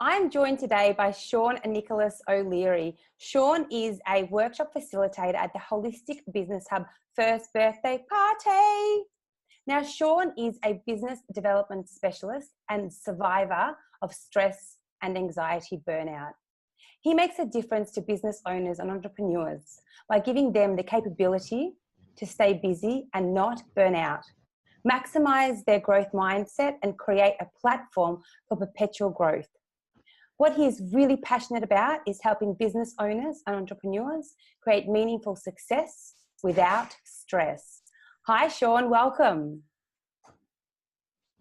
I'm joined today by Sean and Nicholas O'Leary. Sean is a workshop facilitator at the Holistic Business Hub First Birthday Party. Now, Sean is a business development specialist and survivor of stress and anxiety burnout. He makes a difference to business owners and entrepreneurs by giving them the capability to stay busy and not burn out, maximize their growth mindset, and create a platform for perpetual growth. What he is really passionate about is helping business owners and entrepreneurs create meaningful success without stress. Hi, Sean, welcome.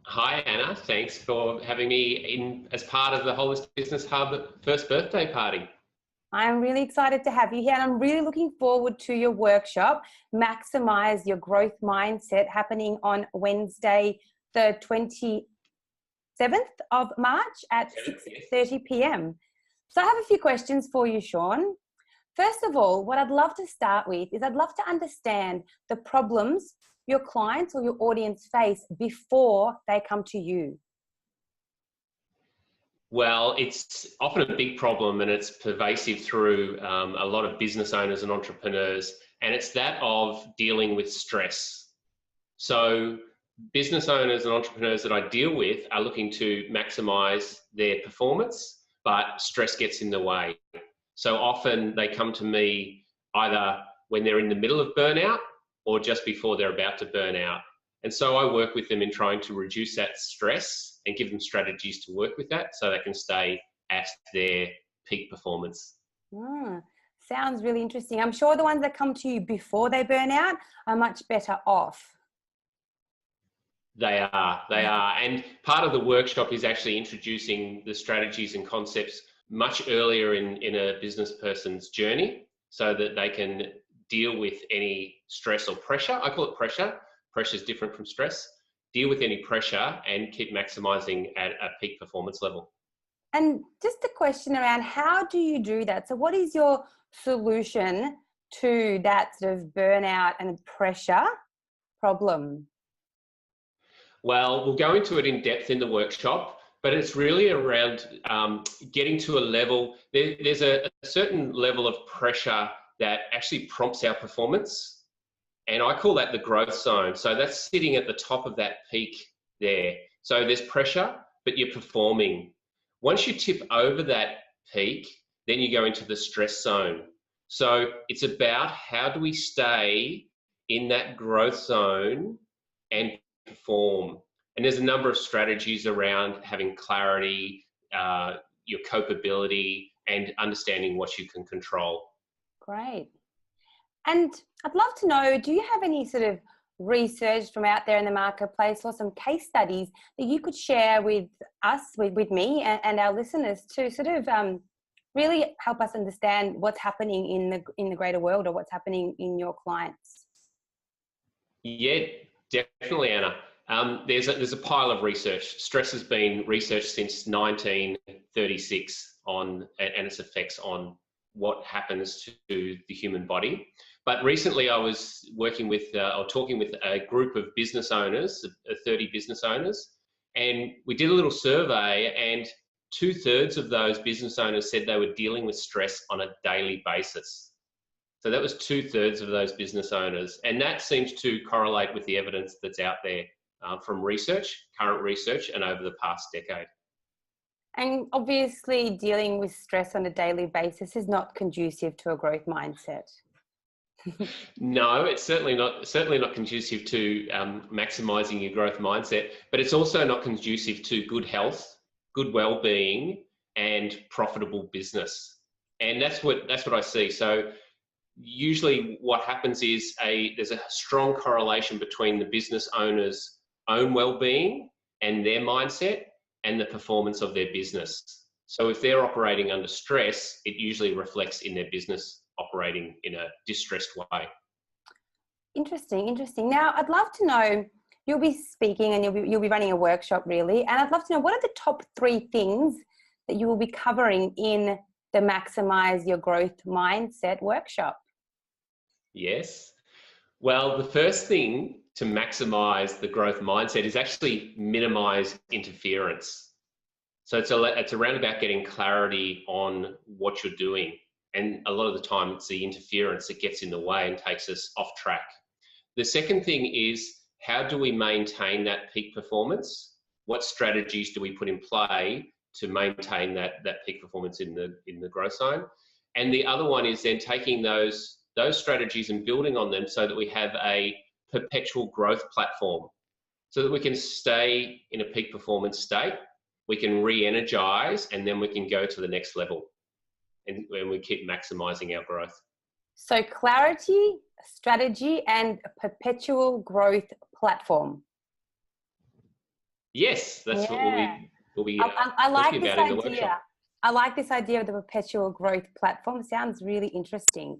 Hi, Anna. Thanks for having me in as part of the Holistic Business Hub First Birthday Party. I'm really excited to have you here, and I'm really looking forward to your workshop, Maximize Your Growth Mindset, happening on Wednesday, the 27th of March at 6:30 p.m. So I have a few questions for you, Sean. First of all, what I'd love to start with is I'd love to understand the problems your clients or your audience face before they come to you. Well, it's often a big problem and it's pervasive through a lot of business owners and entrepreneurs, and it's that of dealing with stress. So business owners and entrepreneurs that I deal with are looking to maximize their performance, but stress gets in the way. So often they come to me either when they're in the middle of burnout or just before they're about to burn out. And so I work with them in trying to reduce that stress and give them strategies to work with that so they can stay at their peak performance. Sounds really interesting. I'm sure the ones that come to you before they burn out are much better off. They are. And part of the workshop is actually introducing the strategies and concepts much earlier in a business person's journey so that they can deal with any stress or pressure. I call it pressure. Pressure is different from stress. Deal with any pressure and keep maximizing at a peak performance level. And just a question around how do you do that? So what is your solution to that sort of burnout and pressure problem? Well, we'll go into it in depth in the workshop, but it's really around getting to a level. There's a certain level of pressure that actually prompts our performance. And I call that the growth zone. So that's sitting at the top of that peak there. So there's pressure, but you're performing. Once you tip over that peak, then you go into the stress zone. So it's about how do we stay in that growth zone and perform. And there's a number of strategies around having clarity, your copability, and understanding what you can control. Great. And I'd love to know, do you have any sort of research from out there in the marketplace or some case studies that you could share with us, with me and our listeners to sort of really help us understand what's happening in the greater world or what's happening in your clients? Yeah, definitely, Anna. There's a pile of research. Stress has been researched since 1936 and its effects on what happens to the human body. But recently I was talking with a group of business owners, 30 business owners, and we did a little survey, and 2/3 of those business owners said they were dealing with stress on a daily basis. So that was 2/3 of those business owners. And that seems to correlate with the evidence that's out there from research, current research, and over the past decade. And obviously dealing with stress on a daily basis is not conducive to a growth mindset. No, it's certainly not conducive to maximizing your growth mindset, but it's also not conducive to good health, good well-being, and profitable business. And that's what I see. So usually what happens is there's a strong correlation between the business owner's own well-being and their mindset and the performance of their business. So if they're operating under stress, it usually reflects in their business operating in a distressed way. Interesting. Now, I'd love to know, you'll be speaking and you'll be running a workshop really, and I'd love to know what are the top 3 things that you will be covering in the Maximize Your Growth Mindset workshop? Yes. Well, the first thing to maximize the growth mindset is actually minimize interference. So it's around about getting clarity on what you're doing. And a lot of the time it's the interference that gets in the way and takes us off track. The second thing is, how do we maintain that peak performance? What strategies do we put in play to maintain that peak performance in the growth zone? And the other one is then taking those strategies and building on them so that we have a perpetual growth platform, so that we can stay in a peak performance state, we can re-energize, and then we can go to the next level, and we keep maximizing our growth. So clarity, strategy, and a perpetual growth platform. Yes, that's what we'll be I like talking this about in the idea. workshop. I like this idea of the perpetual growth platform. Sounds really interesting.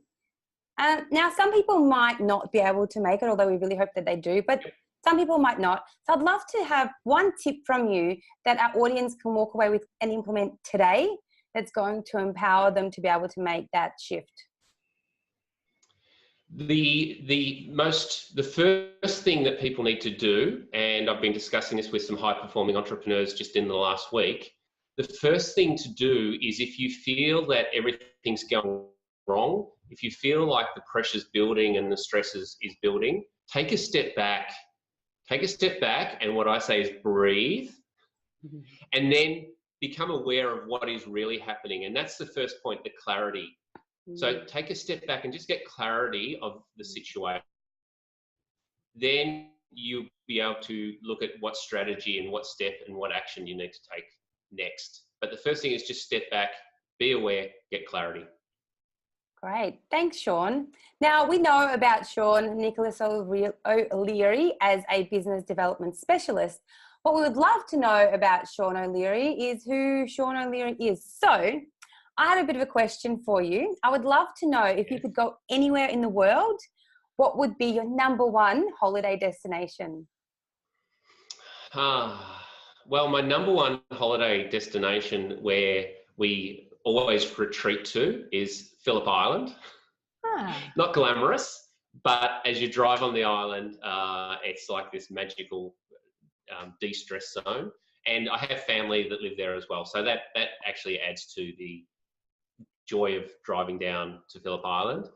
Now, some people might not be able to make it, although we really hope that they do, but some people might not. So I'd love to have one tip from you that our audience can walk away with and implement today that's going to empower them to be able to make that shift. The first thing that people need to do, and I've been discussing this with some high performing entrepreneurs just in the last week, the first thing to do is, if you feel that everything's going wrong, if you feel like the pressure's building and the stress is building, take a step back. Take a step back, and what I say is breathe, and then become aware of what is really happening. And that's the first point, the clarity. So take a step back and just get clarity of the situation. Then you'll be able to look at what strategy and what step and what action you need to take next. But the first thing is just step back, be aware, get clarity. Great. Thanks, Sean. Now, we know about Sean Nicholas O'Leary as a business development specialist. What we would love to know about Sean O'Leary is who Sean O'Leary is. So I had a bit of a question for you. I would love to know, if you could go anywhere in the world, what would be your number one holiday destination? Well, my number one holiday destination where we always retreat to is Phillip Island. Not glamorous, but as you drive on the island, it's like this magical de-stress zone. And I have family that live there as well, so that actually adds to the joy of driving down to Phillip Island.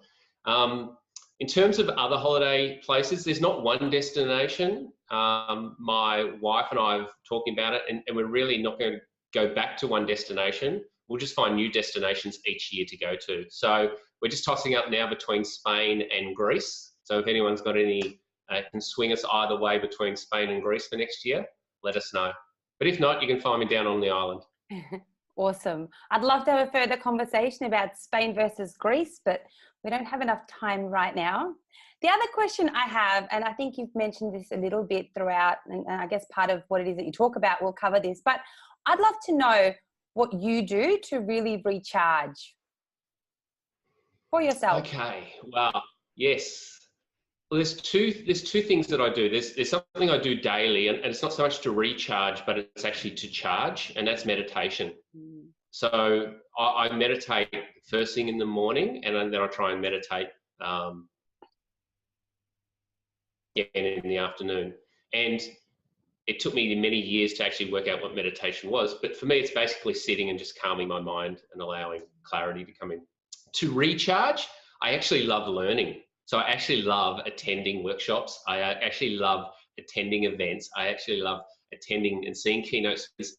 In terms of other holiday places, there's not one destination. My wife and I are talking about it, and we're really not going to go back to one destination. We'll just find new destinations each year to go to. So we're just tossing up now between Spain and Greece. So if anyone's got any, can swing us either way between Spain and Greece for next year, let us know. But if not, you can find me down on the island. Awesome. I'd love to have a further conversation about Spain versus Greece, but we don't have enough time right now. The other question I have, and I think you've mentioned this a little bit throughout, and I guess part of what it is that you talk about will cover this, but I'd love to know what you do to really recharge for yourself. Okay. Well, yes. Well, there's two things that I do. There's something I do daily, and it's not so much to recharge, but it's actually to charge, and that's meditation. So I meditate first thing in the morning, and then I try and meditate again in the afternoon. And it took me many years to actually work out what meditation was, but for me, it's basically sitting and just calming my mind and allowing clarity to come in. To recharge, I actually love learning. So I actually love attending workshops. I actually love attending events. I actually love attending and seeing keynote speakers.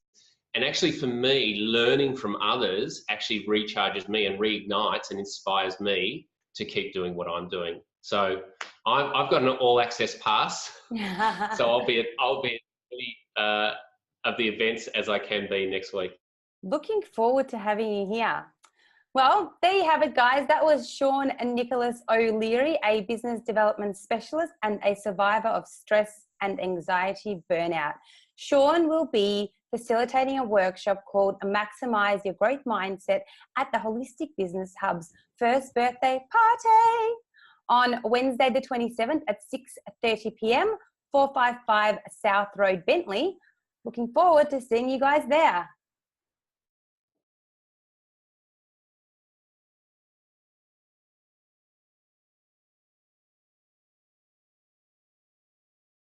And actually for me, learning from others actually recharges me and reignites and inspires me to keep doing what I'm doing. So I've got an all access pass. So I'll be at of the events as I can be next week. Looking forward to having you here. Well, there you have it, guys. That was Sean Nicholas O'Leary, a business development specialist and a survivor of stress and anxiety burnout. Sean will be facilitating a workshop called Maximize Your Growth Mindset at the Holistic Business Hub's first birthday party on Wednesday the 27th at 6:30 p.m, 455 South Road, Bentley. Looking forward to seeing you guys there.